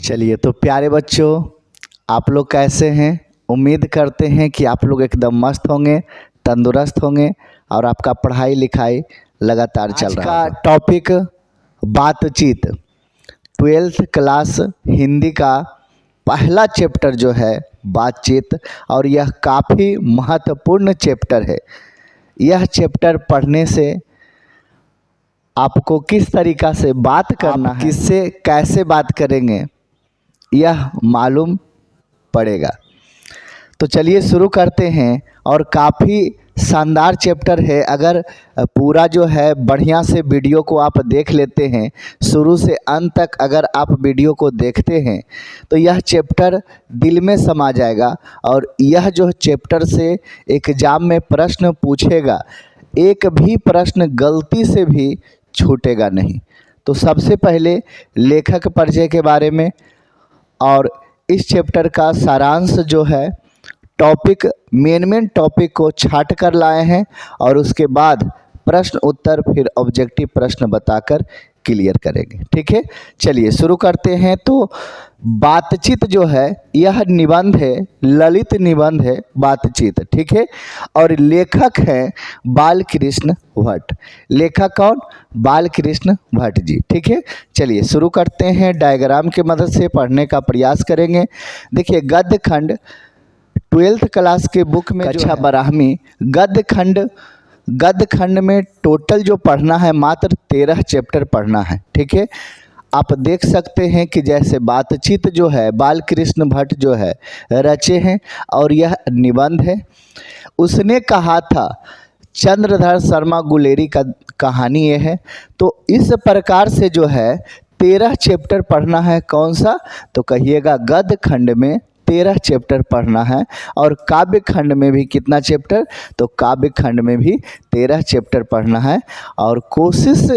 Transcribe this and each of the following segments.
चलिए तो प्यारे बच्चों, आप लोग कैसे हैं? उम्मीद करते हैं कि आप लोग एकदम मस्त होंगे, तंदुरुस्त होंगे और आपका पढ़ाई लिखाई लगातार चल रहा है। आज का टॉपिक बातचीत, 12th क्लास हिंदी का पहला चैप्टर जो है बातचीत, और यह काफ़ी महत्वपूर्ण चैप्टर है। यह चैप्टर पढ़ने से आपको किस तरीक़ा से बात करना है, किससे कैसे बात करेंगे, यह मालूम पड़ेगा। तो चलिए शुरू करते हैं। और काफ़ी शानदार चैप्टर है। अगर पूरा जो है बढ़िया से वीडियो को आप देख लेते हैं, शुरू से अंत तक अगर आप वीडियो को देखते हैं तो यह चैप्टर दिल में समा जाएगा। और यह जो चैप्टर से एग्ज़ाम में प्रश्न पूछेगा, एक भी प्रश्न गलती से भी छूटेगा नहीं। तो सबसे पहले लेखक परिचय के बारे में और इस चैप्टर का सारांश जो है, टॉपिक मेन टॉपिक को छाट कर लाए हैं और उसके बाद प्रश्न उत्तर फिर ऑब्जेक्टिव प्रश्न बताकर क्लियर करेंगे। ठीक है, चलिए शुरू करते हैं। तो बातचीत जो है यह निबंध है, ललित निबंध है बातचीत। ठीक है, और लेखक हैं बालकृष्ण भट्ट। लेखक कौन? बालकृष्ण भट्ट जी। ठीक है, चलिए शुरू करते हैं। डायग्राम की मदद से पढ़ने का प्रयास करेंगे। देखिए, गद्य खंड 12th क्लास के बुक में कक्षा 12वीं गद्य खंड में टोटल जो पढ़ना है मात्र 13 चैप्टर पढ़ना है। ठीक है, आप देख सकते हैं कि जैसे बातचीत जो है बालकृष्ण भट्ट जो है रचे हैं और यह निबंध है। उसने कहा था, चंद्रधर शर्मा गुलेरी का कहानी ये है। तो इस प्रकार से जो है 13 चैप्टर पढ़ना है। कौन सा? तो कहिएगा गद्य खंड में 13 चैप्टर पढ़ना है। और काव्य खंड में भी कितना चैप्टर? तो काव्य खंड में भी 13 चैप्टर पढ़ना है। और कोशिश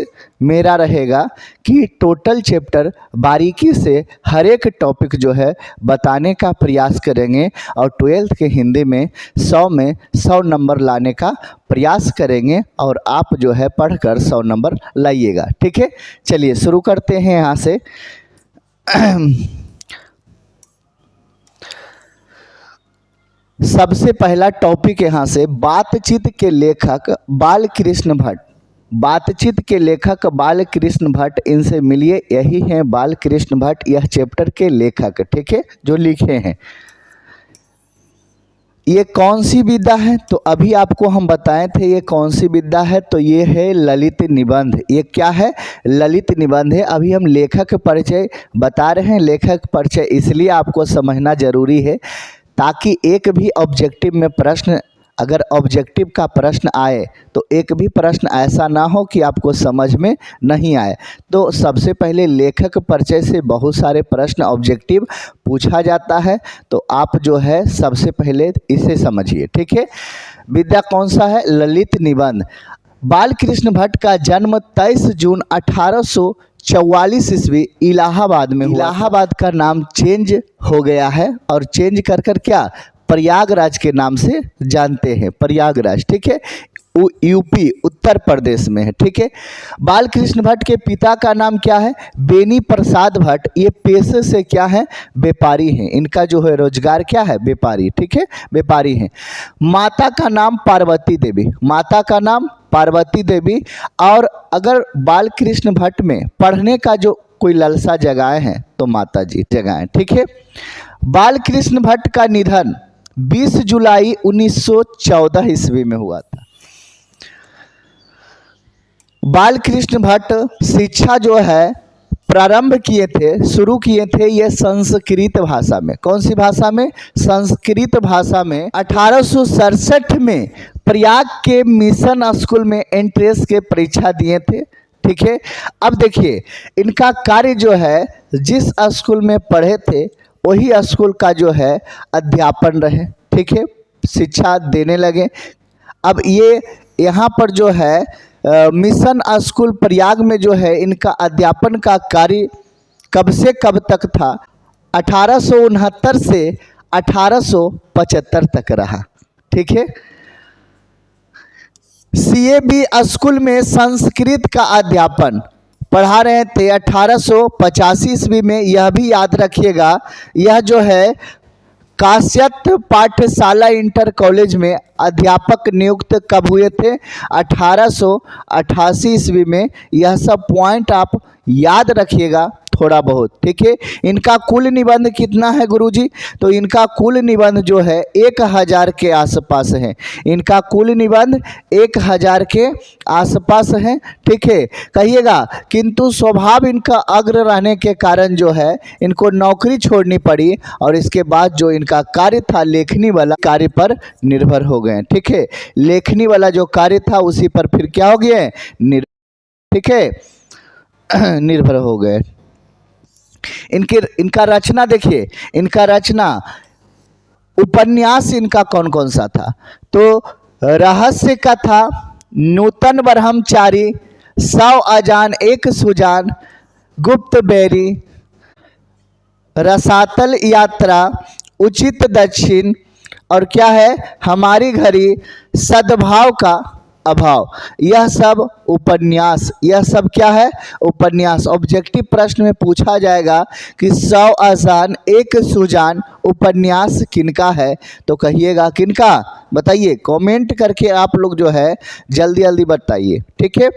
मेरा रहेगा कि टोटल चैप्टर बारीकी से हर एक टॉपिक जो है बताने का प्रयास करेंगे और 12th के हिंदी में 100 नंबर लाने का प्रयास करेंगे और आप जो है पढ़कर 100 नंबर लाइएगा। ठीक है, चलिए शुरू करते हैं यहाँ से। सबसे पहला टॉपिक यहाँ से, बातचीत के लेखक बालकृष्ण भट्ट। बातचीत के लेखक बालकृष्ण भट्ट, इनसे मिलिए, यही हैं बालकृष्ण भट्ट, यह चैप्टर के लेखक। ठीक है, जो लिखे हैं। ये कौन सी विधा है? तो अभी आपको हम बताए थे ये कौन सी विधा है। तो ये है ललित निबंध। ये क्या है? ललित निबंध है। अभी हम लेखक परिचय बता रहे हैं। लेखक परिचय इसलिए आपको समझना जरूरी है ताकि एक भी ऑब्जेक्टिव में प्रश्न, अगर ऑब्जेक्टिव का प्रश्न आए तो एक भी प्रश्न ऐसा ना हो कि आपको समझ में नहीं आए। तो सबसे पहले लेखक परिचय से बहुत सारे प्रश्न ऑब्जेक्टिव पूछा जाता है। तो आप जो है सबसे पहले इसे समझिए। ठीक है, विधा कौन सा है? ललित निबंध। बालकृष्ण भट्ट का जन्म 23 जून 1844 ईस्वी इलाहाबाद में हुआ। इलाहाबाद का नाम चेंज हो गया है और चेंज कर क्या, प्रयागराज के नाम से जानते हैं, प्रयागराज। ठीक है, यूपी उत्तर प्रदेश में है। ठीक है, बालकृष्ण भट्ट के पिता का नाम क्या है? बेनी प्रसाद भट्ट। ये पेशे से क्या है? व्यापारी हैं। इनका जो है रोजगार क्या है? व्यापारी। ठीक है, व्यापारी हैं। माता का नाम पार्वती देवी। माता का नाम पार्वती देवी। और अगर बालकृष्ण भट्ट में पढ़ने का जो कोई लालसा जगाए हैं तो माता जी जगाएं। ठीक है, बालकृष्ण भट्ट का निधन 20 जुलाई 1914 ईस्वी में हुआ था। बालकृष्ण भट्ट शिक्षा जो है प्रारंभ किए थे, शुरू किए थे ये संस्कृत भाषा में। कौन सी भाषा में? संस्कृत भाषा में। 1867 में प्रयाग के मिशन स्कूल में एंट्रेंस के परीक्षा दिए थे। ठीक है, अब देखिए इनका कार्य जो है, जिस स्कूल में पढ़े थे वही स्कूल का जो है अध्यापन रहे। ठीक है, शिक्षा देने लगे। अब ये यहाँ पर जो है मिशन स्कूल प्रयाग में जो है इनका अध्यापन का कार्य कब से कब तक था? 1869 से 1875 तक रहा। ठीक है, CAB स्कूल में संस्कृत का अध्यापन पढ़ा रहे थे 1885 ईस्वी में। यह भी याद रखिएगा, यह जो है काश्यप पाठशाला इंटर कॉलेज में अध्यापक नियुक्त कब हुए थे? 1888 ईस्वी में। यह सब पॉइंट आप याद रखिएगा थोड़ा बहुत, ठीक है। इनका कुल निबंध कितना है गुरुजी? तो इनका कुल निबंध जो है 1000 के आसपास है। इनका कुल निबंध 1000 के आसपास है, ठीक है। कहिएगा, किंतु स्वभाव इनका अग्र रहने के कारण जो है इनको नौकरी छोड़नी पड़ी और इसके बाद जो इनका कार्य था लेखनी वाला कार्य पर निर्भर हो गए, ठीक है। लेखनी वाला जो कार्य था उसी पर फिर क्या हो गए? ठीक है, निर्भर हो गए। इनका रचना देखिए, इनका रचना उपन्यास इनका कौन कौन सा था? तो रहस्य कथा, नूतन ब्रह्मचारी, 100 अजान एक सुजान, गुप्त बैरी, रसातल यात्रा, उचित दक्षिण, और क्या है? हमारी घड़ी, सद्भाव का अभाव। यह सब उपन्यास, यह सब क्या है? उपन्यास। ऑब्जेक्टिव प्रश्न में पूछा जाएगा कि 100 अजान एक सुजान उपन्यास किनका है? तो कहिएगा किनका? बताइए, कमेंट करके आप लोग जो है जल्दी जल्दी बताइए, ठीक है।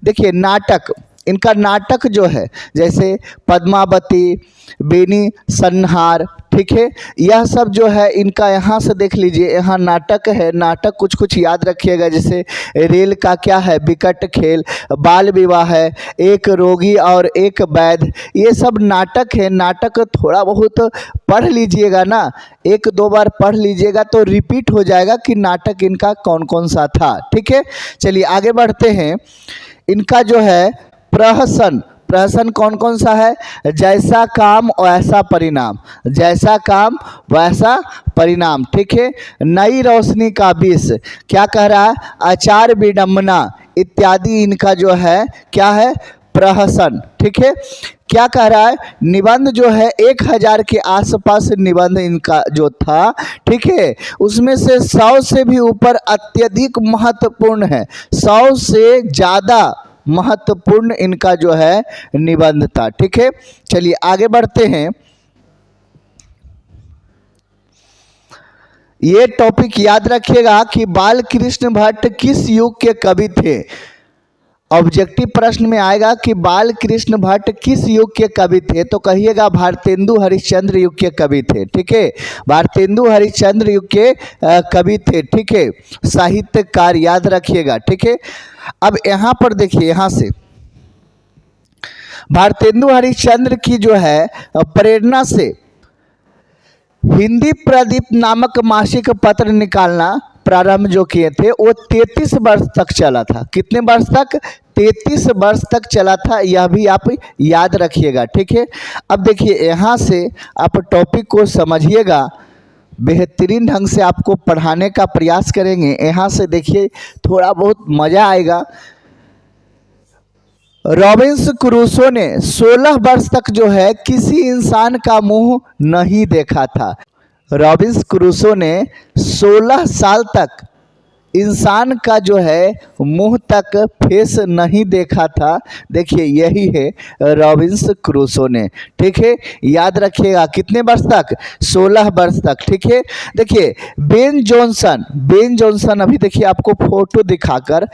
देखिए नाटक, इनका नाटक जो है जैसे पद्मावती, बेनी संहार, ठीक है। यह सब जो है इनका यहाँ से देख लीजिए, यहाँ नाटक है। नाटक कुछ कुछ याद रखिएगा, जैसे रेल का क्या है? विकट खेल, बाल विवाह है, एक रोगी और एक वैद्य, ये सब नाटक है। नाटक थोड़ा बहुत पढ़ लीजिएगा ना, एक दो बार पढ़ लीजिएगा तो रिपीट हो जाएगा कि नाटक इनका कौन कौन सा था, ठीक है। चलिए आगे बढ़ते हैं। इनका जो है प्रहसन, प्रहसन कौन कौन सा है? जैसा काम वैसा परिणाम, जैसा काम वैसा परिणाम, ठीक है। नई रोशनी का विष, क्या कह रहा है? आचार विडम्बना इत्यादि इनका जो है क्या है? प्रहसन, ठीक है। क्या कह रहा है? निबंध जो है 1000 के आसपास निबंध इनका जो था, ठीक है। उसमें से 100 से भी ऊपर अत्यधिक महत्वपूर्ण है, 100 से ज़्यादा महत्वपूर्ण इनका जो है निबंध था, ठीक है। चलिए आगे बढ़ते हैं। ये टॉपिक याद रखिएगा कि बाल कृष्ण भट्ट किस युग के कवि थे? ऑब्जेक्टिव प्रश्न में आएगा कि बाल कृष्ण भट्ट किस युग के कवि थे? तो कहिएगा भारतेंदु हरिश्चंद्र युग के कवि थे, ठीक है। भारतेंदु हरिश्चंद्र युग के कवि थे, ठीक है। साहित्यकार याद रखिएगा, ठीक है। अब यहाँ पर देखिए, यहाँ से भारतेंदु हरिश्चंद्र की जो है प्रेरणा से हिंदी प्रदीप नामक मासिक पत्र निकालना प्रारंभ जो किए थे वो 33 वर्ष तक चला था। कितने वर्ष तक? 33 वर्ष तक चला था, यह भी आप याद रखिएगा, ठीक है। अब देखिए यहाँ से आप टॉपिक को समझिएगा, बेहतरीन ढंग से आपको पढ़ाने का प्रयास करेंगे। यहाँ से देखिए थोड़ा बहुत मज़ा आएगा। रॉबिन्स क्रूसो ने 16 वर्ष तक जो है किसी इंसान का मुंह नहीं देखा था। रॉबिन्स क्रूसो ने 16 साल तक इंसान का जो है मुंह तक फेस नहीं देखा था। देखिए यही है रॉबिन्स क्रूसो ने, ठीक है। याद रखिएगा कितने वर्ष तक? 16 वर्ष तक, ठीक है। देखिए बेन जॉनसन, बेन जॉनसन अभी देखिए आपको फोटो दिखाकर,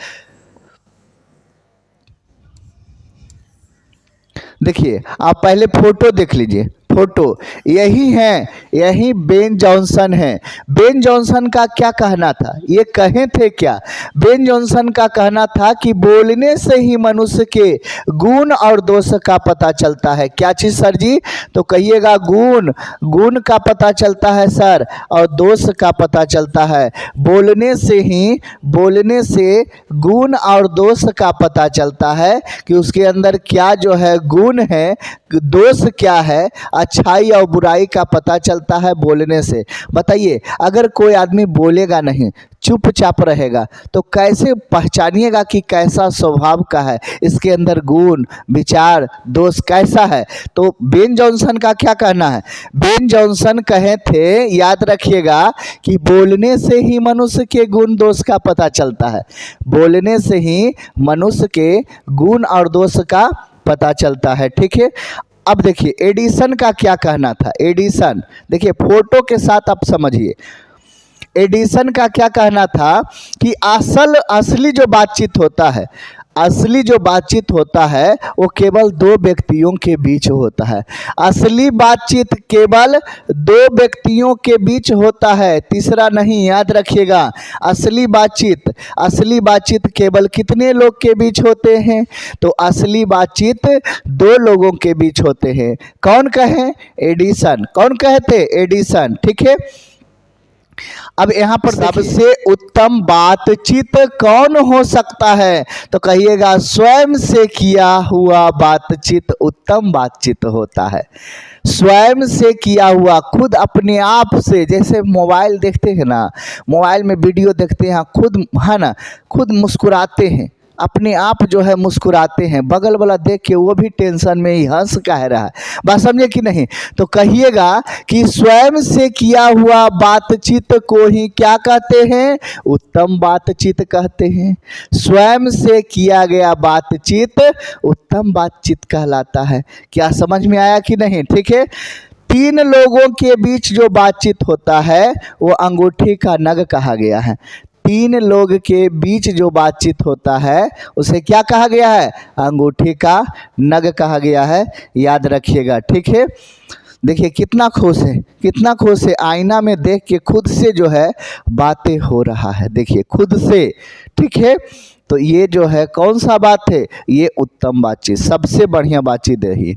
देखिए आप पहले फोटो देख लीजिए, फोटो यही है, यही बेन जॉनसन है। बेन जॉनसन का क्या कहना था? ये कहे थे क्या? बेन जॉनसन का कहना था कि बोलने से ही मनुष्य के गुण और दोष का पता चलता है। क्या चीज़ सर जी? तो कहिएगा गुण, गुण का पता चलता है सर, और दोष का पता चलता है। बोलने से ही, बोलने से गुण और दोष का पता चलता है कि उसके अंदर क्या जो है गुण है, दोष क्या है, अच्छाई और बुराई का पता चलता है बोलने से। बताइए अगर कोई आदमी बोलेगा नहीं, चुपचाप रहेगा, तो कैसे पहचानिएगा कि कैसा स्वभाव का है, इसके अंदर गुण, विचार, दोष कैसा है? तो बेन जॉनसन का क्या कहना है? बेन जॉनसन कहे थे, याद रखिएगा, कि बोलने से ही मनुष्य के गुण दोष का पता चलता है। बोलने से ही मनुष्य के गुण और दोष का पता चलता है। ठीक है, अब देखिए एडिसन का क्या कहना था। एडिसन देखिए फोटो के साथ आप समझिए, एडिसन का क्या कहना था कि असली जो बातचीत होता है, असली जो बातचीत होता है वो केवल दो व्यक्तियों के बीच होता है। असली बातचीत केवल दो व्यक्तियों के बीच होता है, तीसरा नहीं, याद रखिएगा। असली बातचीत केवल कितने लोग के बीच होते हैं? तो असली बातचीत दो लोगों के बीच होते हैं। कौन कहे? एडिसन। कौन कहते? एडिसन। ठीक है, अब यहाँ पर सबसे उत्तम बातचीत कौन हो सकता है? तो कहिएगा स्वयं से किया हुआ बातचीत उत्तम बातचीत होता है। स्वयं से किया हुआ, खुद अपने आप से, जैसे मोबाइल देखते हैं ना, मोबाइल में वीडियो देखते हैं, खुद है ना, खुद मुस्कुराते हैं, अपने आप जो है मुस्कुराते हैं, बगल वाला देख के वो भी टेंशन में ही हंस कह रहा है। बात समझे कि नहीं? तो कहिएगा कि स्वयं से किया हुआ बातचीत को ही क्या कहते हैं? उत्तम बातचीत कहते हैं। स्वयं से किया गया बातचीत उत्तम बातचीत कहलाता है। क्या समझ में आया कि नहीं? ठीक है, तीन लोगों के बीच जो बातचीत होता है वो अंगूठी का नग कहा गया है। तीन लोग के बीच जो बातचीत होता है उसे क्या कहा गया है? अंगूठी का नग कहा गया है, याद रखिएगा। ठीक है, देखिए कितना खुश है, कितना खुश है, आईना में देख के खुद से जो है बातें हो रहा है, देखिए खुद से। ठीक है, तो ये जो है कौन सा बात है? ये उत्तम बातचीत, सबसे बढ़िया बातचीत है ये।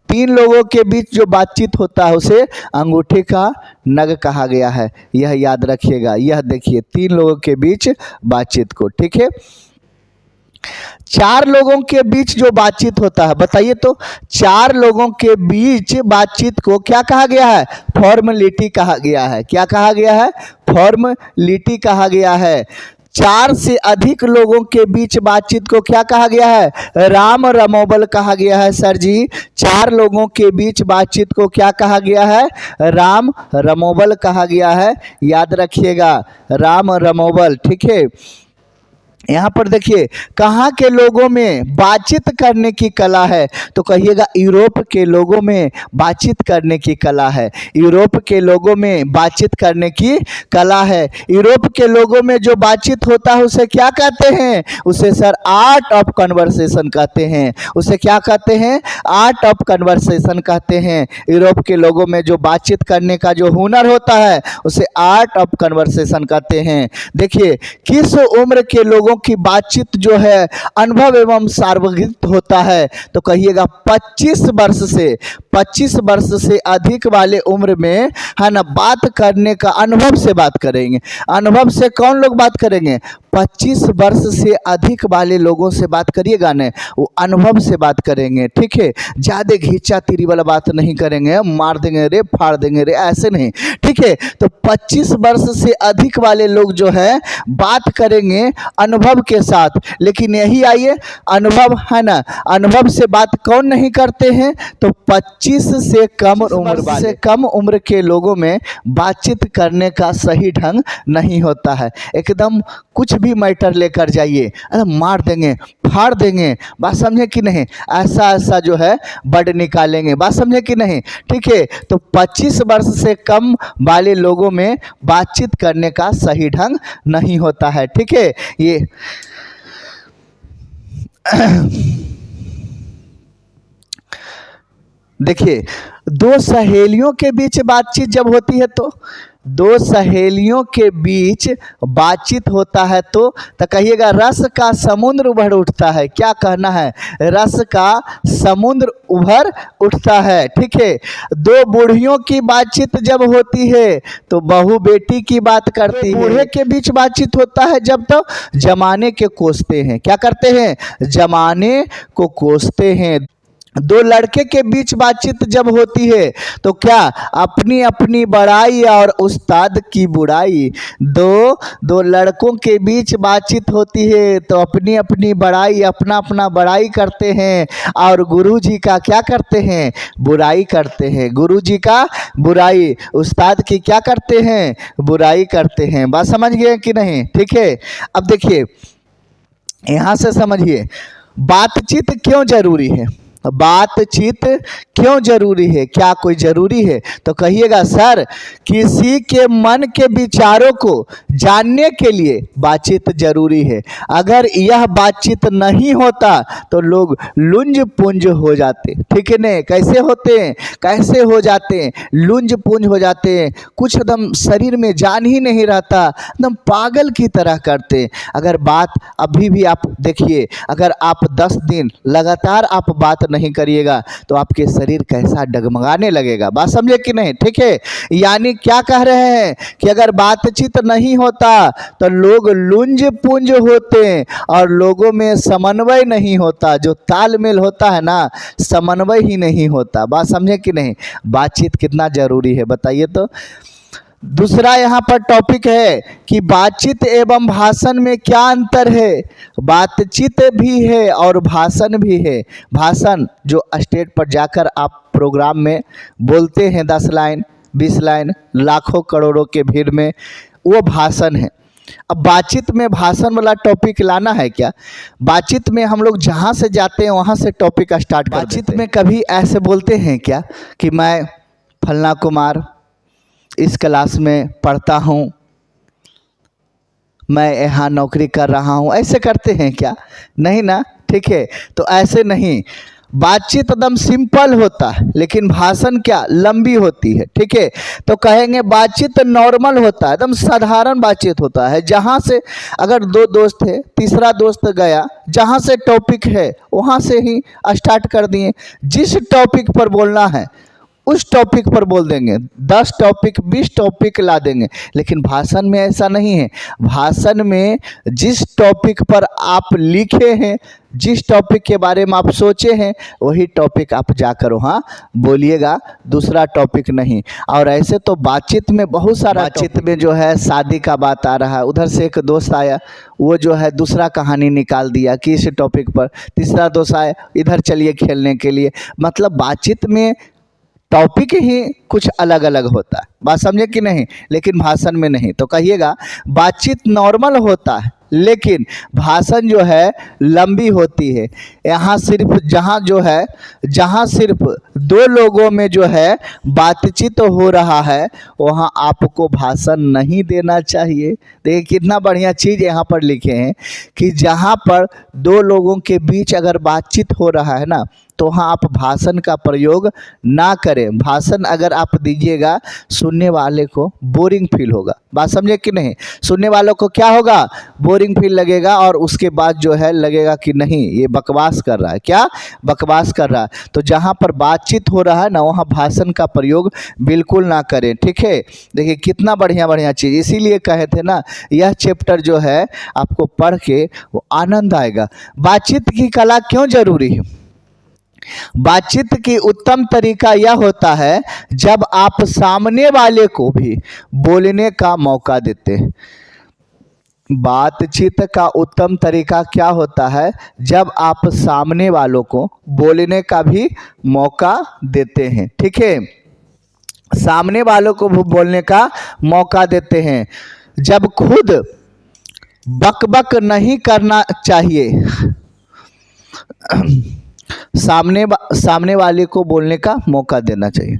तीन लोगों के बीच जो बातचीत होता है उसे अंगूठी का नग कहा गया है, यह याद रखिएगा। यह देखिए तीन लोगों के बीच बातचीत को। ठीक है, चार लोगों के बीच जो बातचीत होता है, बताइए तो, चार लोगों के बीच बातचीत को क्या कहा गया है? फॉर्मेलिटी कहा गया है। क्या कहा गया है? फॉर्मेलिटी कहा गया है। चार से अधिक लोगों के बीच बातचीत को क्या कहा गया है? राम रमोबल कहा गया है। सर जी, चार लोगों के बीच बातचीत को क्या कहा गया है? राम रमोबल कहा गया है, याद रखिएगा, राम रमोबल। ठीक है, यहाँ पर देखिए कहाँ के लोगों में बातचीत करने की कला है? तो कहिएगा यूरोप के लोगों में बातचीत करने की कला है। यूरोप के लोगों में बातचीत करने की कला है। यूरोप के लोगों में जो बातचीत होता है उसे क्या कहते हैं? उसे सर आर्ट ऑफ कन्वर्सेशन कहते हैं। उसे क्या कहते हैं? आर्ट ऑफ कन्वर्सेशन कहते हैं। यूरोप के लोगों में जो बातचीत करने का जो हुनर होता है उसे आर्ट ऑफ कन्वर्सेशन कहते हैं। देखिए किस उम्र के लोगों की बातचीत जो है अनुभव एवं सार्वभौमिक होता है? तो कहिएगा 25 वर्ष से अधिक वाले उम्र में, है ना, बात करने का अनुभव से बात करेंगे। अनुभव से कौन लोग बात करेंगे? 25 वर्ष से अधिक वाले लोगों से बात करिएगा ना, वो अनुभव से बात करेंगे। ठीक है, ज़्यादा घींचा तीरी वाला बात नहीं करेंगे, मार देंगे रे, फाड़ देंगे रे, ऐसे नहीं। ठीक है, तो 25 वर्ष से अधिक वाले लोग जो है बात करेंगे अनुभव के साथ। लेकिन यही आइए, अनुभव है ना, अनुभव से बात कौन नहीं करते हैं? तो 25 से कम उम्र के लोगों में बातचीत करने का सही ढंग नहीं होता है। एकदम कुछ भी मैटर लेकर जाइए, मार देंगे, फाड़ देंगे, बात समझे कि नहीं? ऐसा जो है बड़ निकालेंगे, बात समझे कि नहीं? ठीक है, तो 25 वर्ष से कम वाले लोगों में बातचीत करने का सही ढंग नहीं होता है। ठीक है, ये देखिए दो सहेलियों के बीच बातचीत जब होती है, तो दो सहेलियों के बीच बातचीत होता है तो कहिएगा रस का समुद्र उभर उठता है। क्या कहना है? रस का समुद्र उभर उठता है। ठीक है, दो बूढ़ियों की बातचीत जब होती है तो बहू बेटी की बात करती है। बूढ़े के बीच बातचीत होता है जब तो जमाने के कोसते हैं। क्या करते हैं? जमाने को कोसते हैं। दो लड़के के बीच बातचीत जब होती है तो क्या? अपनी अपनी बड़ाई और उस्ताद की बुराई। दो लड़कों के बीच बातचीत होती है तो अपनी अपनी बड़ाई, अपना अपना बड़ाई करते हैं और गुरुजी का क्या करते हैं? बुराई करते हैं। गुरुजी का बुराई, उस्ताद की क्या करते हैं? बुराई करते हैं। बात समझ गए कि नहीं? ठीक है, अब देखिए यहाँ से समझिए बातचीत क्यों जरूरी है। बातचीत क्यों जरूरी है? क्या कोई जरूरी है? तो कहिएगा सर, किसी के मन के विचारों को जानने के लिए बातचीत जरूरी है। अगर यह बातचीत नहीं होता तो लोग लुंज पुंज हो जाते। ठीक है न? कैसे होते हैं? कैसे हो जाते हैं? लुंज पुंज हो जाते हैं। कुछ एकदम शरीर में जान ही नहीं रहता, एकदम पागल की तरह करते। अगर बात अभी भी आप देखिए, अगर आप 10 दिन लगातार आप बात नहीं करिएगा तो आपके शरीर कैसा डगमगाने लगेगा। बात समझे कि नहीं? ठीक है, यानी क्या कह रहे हैं कि अगर बातचीत नहीं होता तो लोग लुंज पुंज होते हैं और लोगों में समन्वय नहीं होता। जो तालमेल होता है ना, समन्वय ही नहीं होता। बात समझे कि नहीं? बातचीत कितना जरूरी है बताइए तो। दूसरा यहाँ पर टॉपिक है कि बातचीत एवं भाषण में क्या अंतर है। बातचीत भी है और भाषण भी है। भाषण जो स्टेज पर जाकर आप प्रोग्राम में बोलते हैं 10 लाइन 20 लाइन लाखों करोड़ों के भीड़ में, वो भाषण है। अब बातचीत में भाषण वाला टॉपिक लाना है क्या? बातचीत में हम लोग जहाँ से जाते हैं वहाँ से टॉपिक स्टार्ट कर देते हैं। बातचीत में कभी ऐसे बोलते हैं क्या कि मैं फलना कुमार इस क्लास में पढ़ता हूँ, मैं यहाँ नौकरी कर रहा हूँ, ऐसे करते हैं क्या? नहीं ना। ठीक है, तो ऐसे नहीं। बातचीत एकदम सिंपल होता है लेकिन भाषण क्या लंबी होती है। ठीक है, तो कहेंगे बातचीत नॉर्मल होता है, एकदम साधारण बातचीत होता है। जहाँ से अगर 2 दोस्त है, तीसरा दोस्त गया, जहाँ से टॉपिक है वहाँ से ही स्टार्ट कर दिए। जिस टॉपिक पर बोलना है उस टॉपिक पर बोल देंगे, 10 टॉपिक 20 टॉपिक ला देंगे। लेकिन भाषण में ऐसा नहीं है। भाषण में जिस टॉपिक पर आप लिखे हैं, जिस टॉपिक के बारे में आप सोचे हैं, वही टॉपिक आप जाकर वहाँ बोलिएगा, दूसरा टॉपिक नहीं। और ऐसे तो बातचीत में बहुत सारा, बातचीत में जो है शादी का बात आ रहा है, उधर से एक दोस्त आया, वो जो है दूसरा कहानी निकाल दिया कि इस टॉपिक पर, तीसरा दोस्त आया, इधर चलिए खेलने के लिए। मतलब बातचीत में टॉपिक ही कुछ अलग अलग होता है। बात समझे कि नहीं? लेकिन भाषण में नहीं। तो कहिएगा बातचीत नॉर्मल होता है लेकिन भाषण जो है लंबी होती है। यहाँ सिर्फ जहाँ सिर्फ 2 लोगों में जो है बातचीत हो रहा है वहाँ आपको भाषण नहीं देना चाहिए। देखिए कितना बढ़िया चीज़ यहाँ पर लिखे हैं कि जहाँ पर 2 लोगों के बीच अगर बातचीत हो रहा है ना, तो वहाँ आप भाषण का प्रयोग ना करें। भाषण अगर आप दीजिएगा सुनने वाले को बोरिंग फील होगा। बात समझे कि नहीं? सुनने वालों को क्या होगा? बोरिंग फील लगेगा और उसके बाद जो है लगेगा कि नहीं ये बकवास कर रहा है। क्या बकवास कर रहा है? तो जहाँ पर बातचीत हो रहा है ना, वहाँ भाषण का प्रयोग बिल्कुल ना करें। ठीक है, देखिए कितना बढ़िया बढ़िया चीज़, इसीलिए कहे थे ना यह चैप्टर जो है आपको पढ़ के वो आनंद आएगा। बातचीत की कला क्यों जरूरी है? बातचीत की उत्तम तरीका यह होता है जब आप सामने वाले को भी बोलने का मौका देते हैं। बातचीत का उत्तम तरीका क्या होता है? जब आप सामने वालों को बोलने का भी मौका देते हैं। ठीक है, सामने वालों को भी बोलने का मौका देते हैं। जब खुद बकबक नहीं करना चाहिए, सामने वाले को बोलने का मौका देना चाहिए।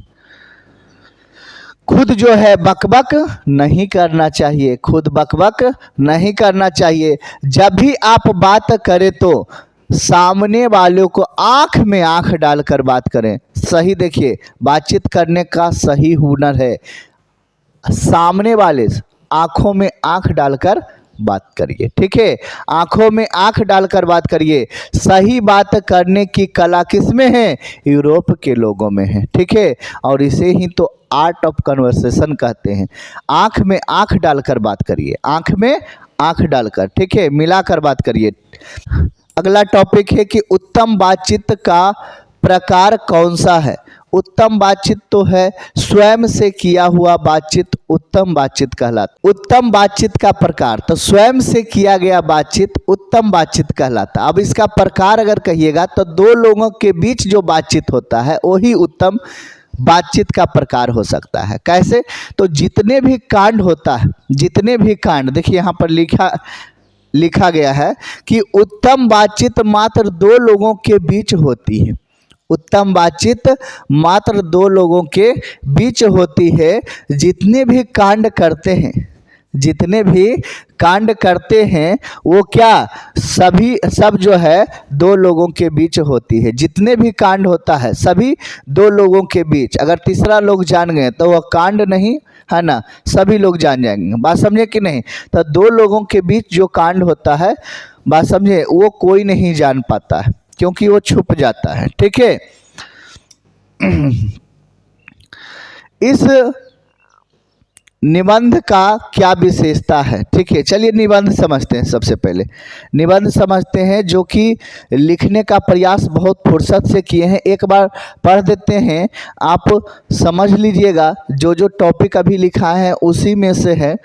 खुद जो है बकबक नहीं करना चाहिए, खुद बकबक नहीं करना चाहिए। जब भी आप बात करें तो सामने वालों को आंख में आंख डालकर बात करें। सही देखिए, बातचीत करने का सही हुनर है सामने वाले आंखों में आंख डालकर बात करिए। ठीक है, आंखों में आंख डालकर बात करिए। सही बात करने की कला किस में है? यूरोप के लोगों में है। ठीक है, और इसे ही तो आर्ट ऑफ कन्वर्सेशन कहते हैं। आंख में आंख डालकर बात करिए, आंख में आंख डालकर, ठीक है, मिलाकर बात करिए। अगला टॉपिक है कि उत्तम बातचीत का प्रकार कौन सा है। उत्तम बातचीत तो है स्वयं से किया हुआ बातचीत उत्तम बातचीत कहलाता। उत्तम बातचीत का प्रकार तो स्वयं से किया गया बातचीत उत्तम बातचीत कहलाता। अब इसका प्रकार अगर कहिएगा तो 2 लोगों के बीच जो बातचीत होता है वही उत्तम बातचीत का प्रकार हो सकता है। कैसे? तो जितने भी कांड होता है, जितने भी कांड, देखिए यहाँ पर लिखा गया है कि उत्तम बातचीत मात्र 2 लोगों के बीच होती है। उत्तम बातचीत मात्र दो लोगों के बीच होती है। जितने भी कांड करते हैं, जितने भी कांड करते हैं वो क्या सब जो है दो लोगों के बीच होती है। जितने भी कांड होता है सभी दो लोगों के बीच। अगर तीसरा लोग जान गए तो वह कांड नहीं है ना, सभी लोग जान जाएंगे। बात समझे कि नहीं? तो दो लोगों के बीच जो कांड होता है, बात समझे, वो कोई नहीं जान पाता है क्योंकि वो छुप जाता है। ठीक है। इस निबंध का क्या विशेषता है? ठीक है, चलिए निबंध समझते हैं। सबसे पहले निबंध समझते हैं, जो कि लिखने का प्रयास बहुत फुर्सत से किए हैं। एक बार पढ़ देते हैं, आप समझ लीजिएगा। जो जो टॉपिक अभी लिखा है उसी में से है,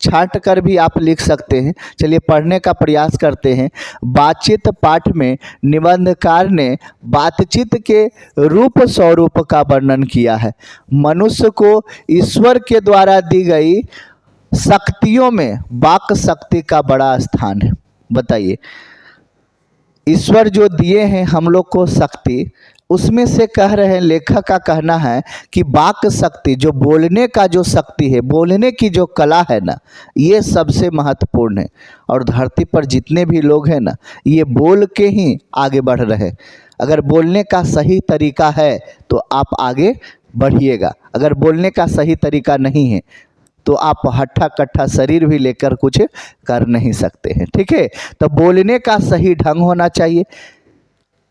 छांट कर भी आप लिख सकते हैं। चलिए पढ़ने का प्रयास करते हैं। बातचीत पाठ में निबंधकार ने बातचीत के रूप स्वरूप का वर्णन किया है। मनुष्य को ईश्वर के द्वारा दी गई शक्तियों में वाक शक्ति का बड़ा स्थान है। बताइए, ईश्वर जो दिए हैं हम लोग को शक्ति, उसमें से कह रहे हैं, लेखक का कहना है कि वाक शक्ति, जो बोलने का जो शक्ति है, बोलने की जो कला है ना, ये सबसे महत्वपूर्ण है। और धरती पर जितने भी लोग हैं ना, ये बोल के ही आगे बढ़ रहे हैं। अगर बोलने का सही तरीका है तो आप आगे बढ़िएगा। अगर बोलने का सही तरीका नहीं है तो आप हट्ठा कट्ठा शरीर भी लेकर कुछ कर नहीं सकते हैं। ठीक है। तो बोलने का सही ढंग होना चाहिए,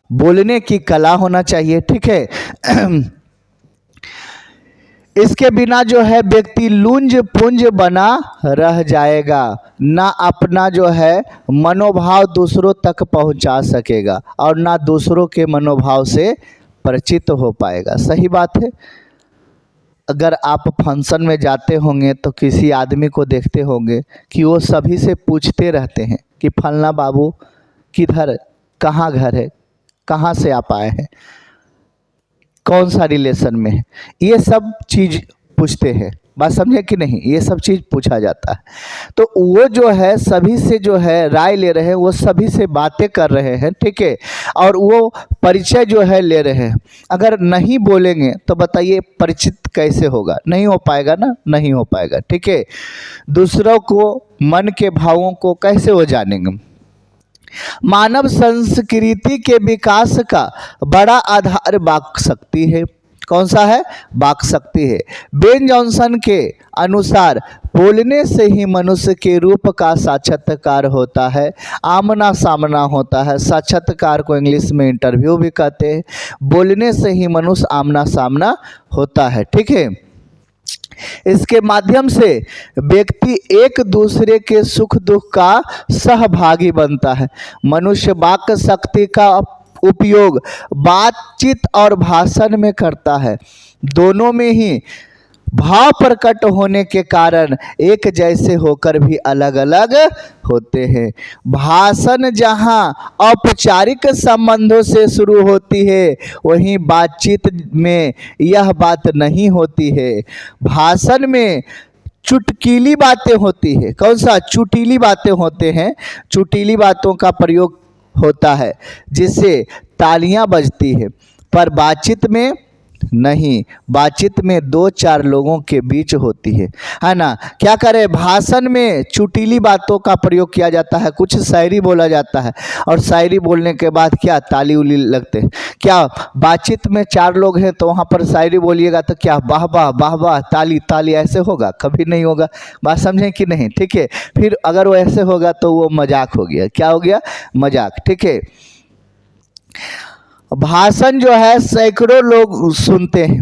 बोलने की कला होना चाहिए। ठीक है। इसके बिना जो है व्यक्ति लुंज पुंज बना रह जाएगा, ना अपना जो है मनोभाव दूसरों तक पहुंचा सकेगा और ना दूसरों के मनोभाव से परिचित हो पाएगा। सही बात है। अगर आप फंक्शन में जाते होंगे तो किसी आदमी को देखते होंगे कि वो सभी से पूछते रहते हैं कि फलना बाबू किधर, कहाँ घर है, कहाँ से आप आए हैं, कौन सा रिलेशन में है, ये सब चीज़ पूछते हैं। बात समझे कि नहीं? ये सब चीज़ पूछा जाता है। तो वो जो है सभी से जो है राय ले रहे हैं, वो सभी से बातें कर रहे हैं। ठीक है। और वो परिचय जो है ले रहे हैं। अगर नहीं बोलेंगे तो बताइए परिचित कैसे होगा? नहीं हो पाएगा ना, नहीं हो पाएगा। ठीक है। दूसरों को मन के भावों को कैसे वो जानेंगे? मानव संस्कृति के विकास का बड़ा आधार वाक शक्ति है। कौन सा है? वाक शक्ति है। बेन जॉनसन के अनुसार बोलने से ही मनुष्य के रूप का साक्षात्कार होता है, आमना सामना होता है। साक्षात्कार को इंग्लिश में इंटरव्यू भी कहते हैं। बोलने से ही मनुष्य आमना सामना होता है। ठीक है। इसके माध्यम से व्यक्ति एक दूसरे के सुख दुख का सहभागी बनता है। मनुष्य वाक शक्ति का उपयोग बातचीत और भाषण में करता है। दोनों में ही भाव प्रकट होने के कारण एक जैसे होकर भी अलग अलग होते हैं। भाषण जहां औपचारिक संबंधों से शुरू होती है, वहीं बातचीत में यह बात नहीं होती है। भाषण में चुटकीली बातें होती है। कौन सा? चुटीली बातें होते हैं। चुटीली बातों का प्रयोग होता है जिससे तालियां बजती है, पर बातचीत में नहीं। बातचीत में दो चार लोगों के बीच होती है ना। क्या करें? भाषण में चुटीली बातों का प्रयोग किया जाता है, कुछ शायरी बोला जाता है और शायरी बोलने के बाद क्या ताली उली लगते हैं। क्या बातचीत में चार लोग हैं तो वहाँ पर शायरी बोलिएगा तो क्या वाह वाह वाह वाह ताली ताली ऐसे होगा? कभी नहीं होगा। बात समझें कि नहीं? ठीक है। फिर अगर वो ऐसे होगा तो वो मजाक हो गया। क्या हो गया? मजाक। ठीक है। भाषण जो है सैकड़ों लोग सुनते हैं।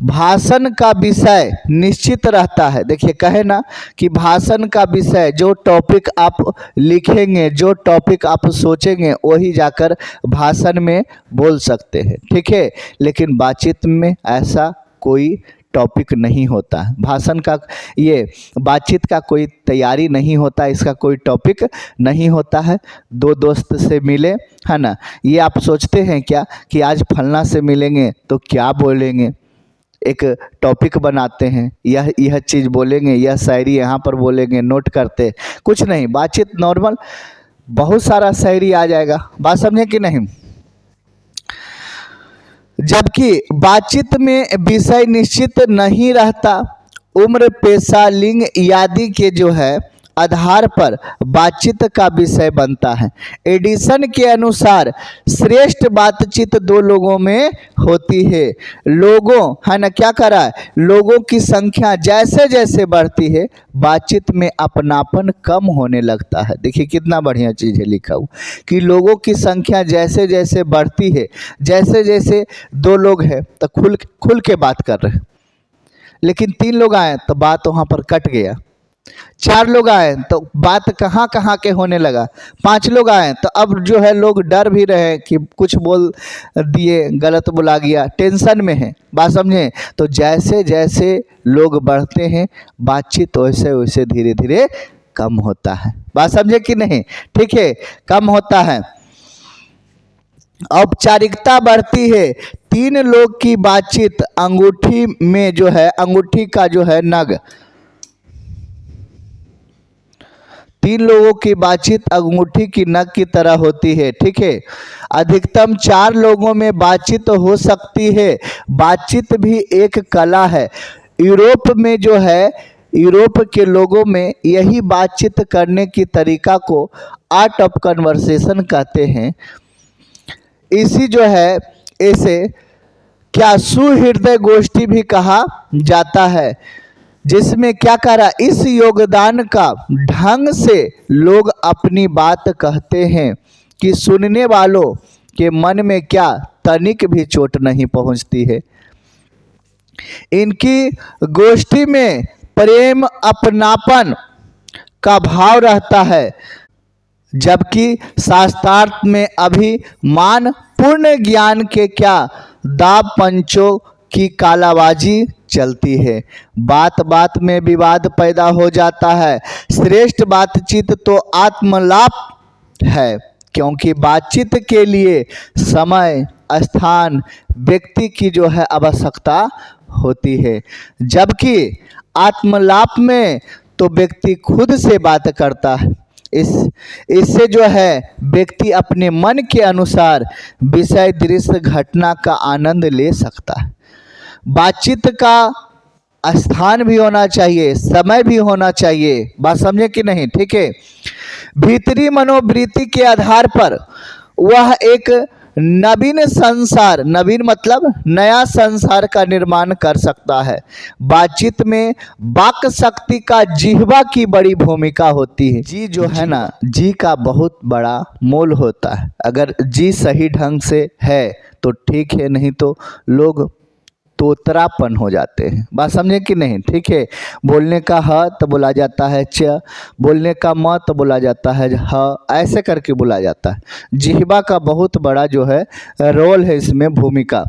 भाषण का विषय निश्चित रहता है। देखिए कहे ना कि भाषण का विषय, जो टॉपिक आप लिखेंगे, जो टॉपिक आप सोचेंगे, वही जाकर भाषण में बोल सकते हैं। ठीक है। लेकिन बातचीत में ऐसा कोई टॉपिक नहीं होता। भाषण का, ये बातचीत का कोई तैयारी नहीं होता, इसका कोई टॉपिक नहीं होता है। दो दोस्त से मिले है ना, ये आप सोचते हैं क्या कि आज फलना से मिलेंगे तो क्या बोलेंगे? एक टॉपिक बनाते हैं, यह चीज़ बोलेंगे, यह शायरी यहाँ पर बोलेंगे, नोट करते। कुछ नहीं, बातचीत नॉर्मल, बहुत सारा शायरी आ जाएगा। बात समझे कि नहीं? जबकि बातचीत में विषय निश्चित नहीं रहता, उम्र, पेशा, लिंग आदि के जो है आधार पर बातचीत का विषय बनता है। एडिसन के अनुसार श्रेष्ठ बातचीत दो लोगों में होती है। लोगों है ना, क्या करा है, लोगों की संख्या जैसे जैसे बढ़ती है बातचीत में अपनापन कम होने लगता है। देखिए कितना बढ़िया चीज़ है लिखा हुआ कि लोगों की संख्या जैसे जैसे बढ़ती है, जैसे जैसे दो लोग हैं तो खुल के बात कर रहे हैं, लेकिन 3 लोग आए तो बात वहाँ पर कट गया, 4 लोग आए तो बात कहाँ कहाँ के होने लगा, 5 लोग आए तो अब जो है लोग डर भी रहे कि कुछ बोल दिए, गलत बुला गया, टेंशन में है, बात समझे। तो जैसे जैसे लोग बढ़ते हैं बातचीत वैसे वैसे धीरे धीरे कम होता है, बात समझे कि नहीं, ठीक है, कम होता है। औपचारिकता बढ़ती है। 3 लोग की बातचीत अंगूठी में जो है, अंगूठी का जो है नग, 3 लोगों की बातचीत अंगूठी की नग की तरह होती है, ठीक है। अधिकतम 4 लोगों में बातचीत हो सकती है। बातचीत भी एक कला है। यूरोप में जो है, यूरोप के लोगों में यही बातचीत करने की तरीका को आर्ट ऑफ कन्वर्सेशन कहते हैं। इसी जो है इसे क्या सुहृदय गोष्ठी भी कहा जाता है, जिसमें क्या करा, इस योगदान का ढंग से लोग अपनी बात कहते हैं कि सुनने वालों के मन में क्या तनिक भी चोट नहीं पहुंचती है। इनकी गोष्ठी में प्रेम, अपनापन का भाव रहता है, जबकि शास्त्रार्थ में अभिमान, पूर्ण ज्ञान के क्या दाव पंचों की कालाबाजी चलती है। बात बात में विवाद पैदा हो जाता है। श्रेष्ठ बातचीत तो आत्मलाप है, क्योंकि बातचीत के लिए समय, स्थान, व्यक्ति की जो है आवश्यकता होती है, जबकि आत्मलाप में तो व्यक्ति खुद से बात करता है। इससे जो है व्यक्ति अपने मन के अनुसार विषय, दृश्य, घटना का आनंद ले सकता है। बातचीत का स्थान भी होना चाहिए, समय भी होना चाहिए, बात समझे कि नहीं, ठीक है। भीतरी मनोवृत्ति के आधार पर वह एक नवीन संसार, नवीन मतलब नया संसार का निर्माण कर सकता है। बातचीत में वाक शक्ति का जिह्वा की बड़ी भूमिका होती है। जी जो है ना, जी का बहुत बड़ा मोल होता है। अगर जी सही ढंग से है तो ठीक है, नहीं तो लोग तोतरापन हो जाते हैं, बात समझे कि नहीं, ठीक है। बोलने का ह तो बोला जाता है च, बोलने का म तो बोला जाता है ह, ऐसे करके बोला जाता है। जिह्वा का बहुत बड़ा जो है रोल है इसमें, भूमिका।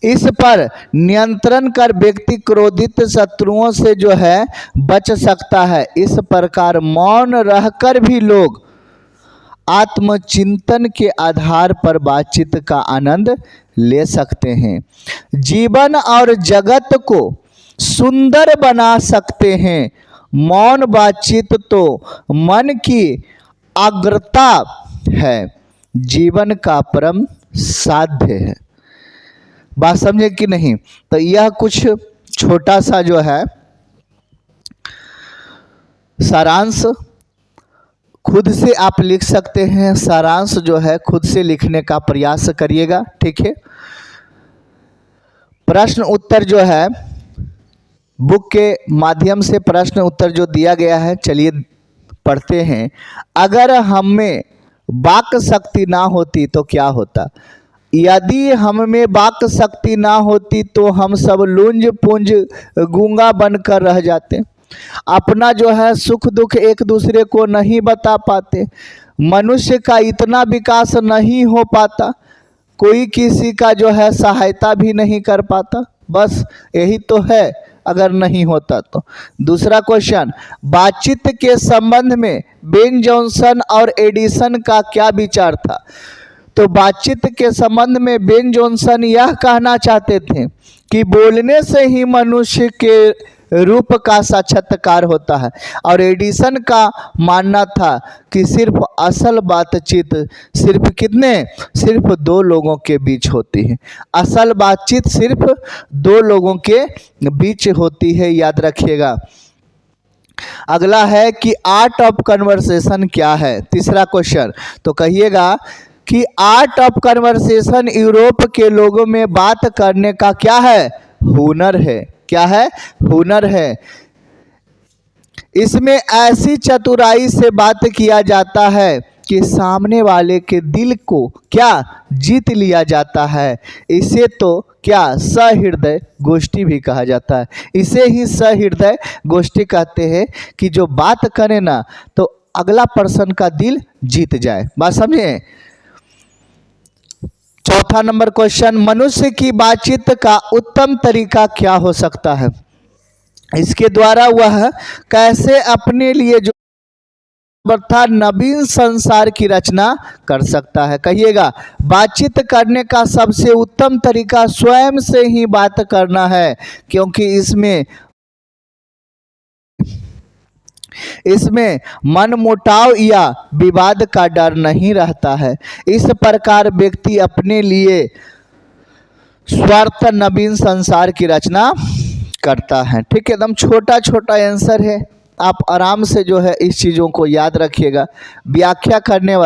इस पर नियंत्रण कर व्यक्ति क्रोधित शत्रुओं से जो है बच सकता है। इस प्रकार मौन रहकर भी लोग आत्मचिंतन के आधार पर बातचीत का आनंद ले सकते हैं, जीवन और जगत को सुंदर बना सकते हैं। मौन बातचीत तो मन की आर्द्रता है, जीवन का परम साध्य है, बात समझे कि नहीं। तो यह कुछ छोटा सा जो है सारांश खुद से आप लिख सकते हैं। सारांश जो है खुद से लिखने का प्रयास करिएगा, ठीक है। प्रश्न उत्तर जो है बुक के माध्यम से प्रश्न उत्तर जो दिया गया है, चलिए पढ़ते हैं। अगर हम में वाक शक्ति ना होती तो क्या होता? यदि हम में वाक शक्ति ना होती तो हम सब लुंज पुंज गूंगा बनकर रह जाते। अपना जो है सुख दुख एक दूसरे को नहीं बता पाते। मनुष्य का इतना विकास नहीं हो पाता, कोई किसी का जो है सहायता भी नहीं कर पाता। बस यही तो है, अगर नहीं होता तो। दूसरा क्वेश्चन, बातचीत के संबंध में बेन जॉनसन और एडिसन का क्या विचार था? तो बातचीत के संबंध में बेन जॉनसन यह कहना चाहते थे कि बोलने से ही मनुष्य के रूप का साक्षात्कार होता है। और एडिसन का मानना था कि सिर्फ असल बातचीत सिर्फ दो लोगों के बीच होती है। असल बातचीत सिर्फ दो लोगों के बीच होती है, याद रखिएगा। अगला है कि आर्ट ऑफ कन्वर्सेशन क्या है। तीसरा क्वेश्चन, तो कहिएगा कि आर्ट ऑफ कन्वर्सेशन यूरोप के लोगों में बात करने का क्या है? हुनर है। क्या है? हुनर है। इसमें ऐसी चतुराई से बात किया जाता है कि सामने वाले के दिल को क्या जीत लिया जाता है। इसे तो क्या सहृदय गोष्ठी भी कहा जाता है। इसे ही सहृदय गोष्ठी कहते हैं कि जो बात करे ना तो अगला पर्सन का दिल जीत जाए। बात समझे? चौथा नंबर क्वेश्चन, मनुष्य की बातचीत का उत्तम तरीका क्या हो सकता है? इसके द्वारा वह कैसे अपने लिए जो अर्थात नवीन संसार की रचना कर सकता है। कहिएगा, बातचीत करने का सबसे उत्तम तरीका स्वयं से ही बात करना है, क्योंकि इसमें मनमुटाव या विवाद का डर नहीं रहता है। इस प्रकार व्यक्ति अपने लिए स्वार्थ नवीन संसार की रचना करता है। ठीक है, एकदम छोटा छोटा आंसर है, आप आराम से जो है इस चीज़ों को याद रखिएगा। व्याख्या करने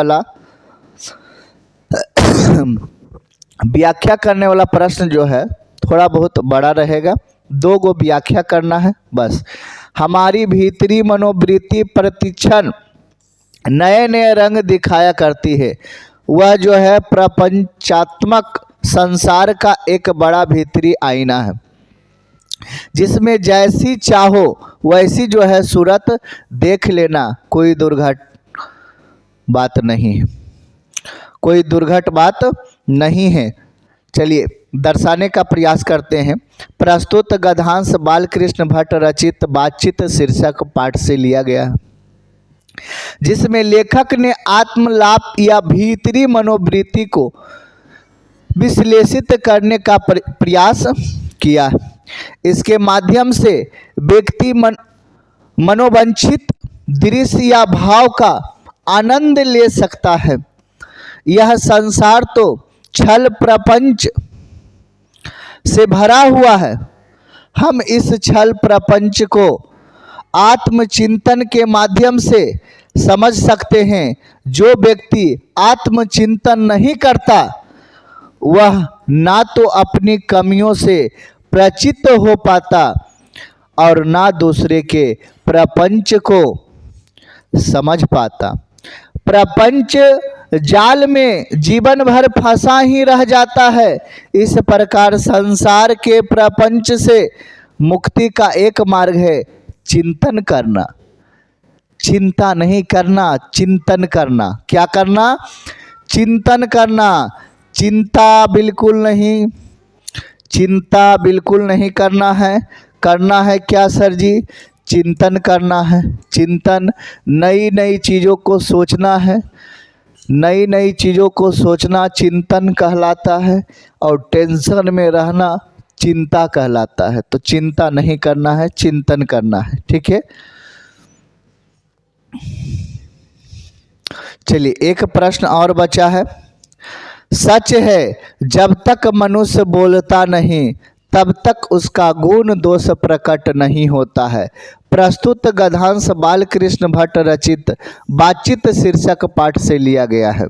वाला प्रश्न जो है थोड़ा बहुत बड़ा रहेगा। 2 गो व्याख्या करना है बस। हमारी भीतरी मनोवृत्ति प्रतिक्षण नए नए रंग दिखाया करती है। वह जो है प्रपंचात्मक संसार का एक बड़ा भीतरी आईना है, जिसमें जैसी चाहो वैसी जो है सूरत देख लेना। कोई दुर्घट बात नहीं है। चलिए दर्शाने का प्रयास करते हैं। प्रस्तुत गद्यांश बालकृष्ण भट्ट रचित बातचीत शीर्षक पाठ से लिया गया है, जिसमें लेखक ने आत्मलाप या भीतरी मनोवृत्ति को विश्लेषित करने का प्रयास किया। इसके माध्यम से व्यक्ति मनोवांछित दृश्य या भाव का आनंद ले सकता है। यह संसार तो छल प्रपंच से भरा हुआ है। हम इस छल प्रपंच को आत्मचिंतन के माध्यम से समझ सकते हैं। जो व्यक्ति आत्मचिंतन नहीं करता वह ना तो अपनी कमियों से परिचित हो पाता और ना दूसरे के प्रपंच को समझ पाता। प्रपंच जाल में जीवन भर फंसा ही रह जाता है। इस प्रकार संसार के प्रपंच से मुक्ति का एक मार्ग है चिंतन करना। चिंता नहीं करना, चिंतन करना। क्या करना? चिंतन करना। चिंता बिल्कुल नहीं करना है। करना है क्या सर जी? चिंतन करना है। चिंतन नई नई चीज़ों को सोचना है। नई नई चीज़ों को सोचना चिंतन कहलाता है, और टेंशन में रहना चिंता कहलाता है। तो चिंता नहीं करना है, चिंतन करना है। ठीक है, चलिए एक प्रश्न और बचा है। सच है, जब तक मनुष्य बोलता नहीं तब तक उसका गुण दोष प्रकट नहीं होता है। प्रस्तुत गद्यांश बालकृष्ण भट्ट रचित बातचीत शीर्षक पाठ से लिया गया है,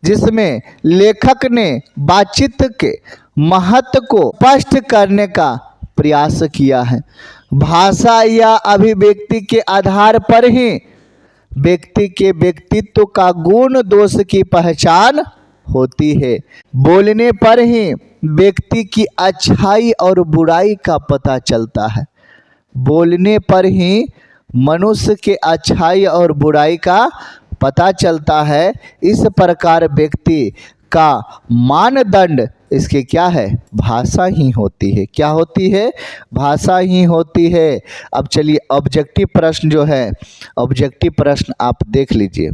जिसमें लेखक ने बातचीत के महत्व को स्पष्ट करने का प्रयास किया है। भाषा या अभिव्यक्ति के आधार पर ही व्यक्ति के व्यक्तित्व का गुण दोष की पहचान होती है। बोलने पर ही व्यक्ति की अच्छाई और बुराई का पता चलता है। बोलने पर ही मनुष्य के अच्छाई और बुराई का पता चलता है। इस प्रकार व्यक्ति का मानदंड इसके क्या है? भाषा ही होती है। क्या होती है? भाषा ही होती है। अब चलिए ऑब्जेक्टिव प्रश्न जो है, ऑब्जेक्टिव प्रश्न आप देख लीजिए।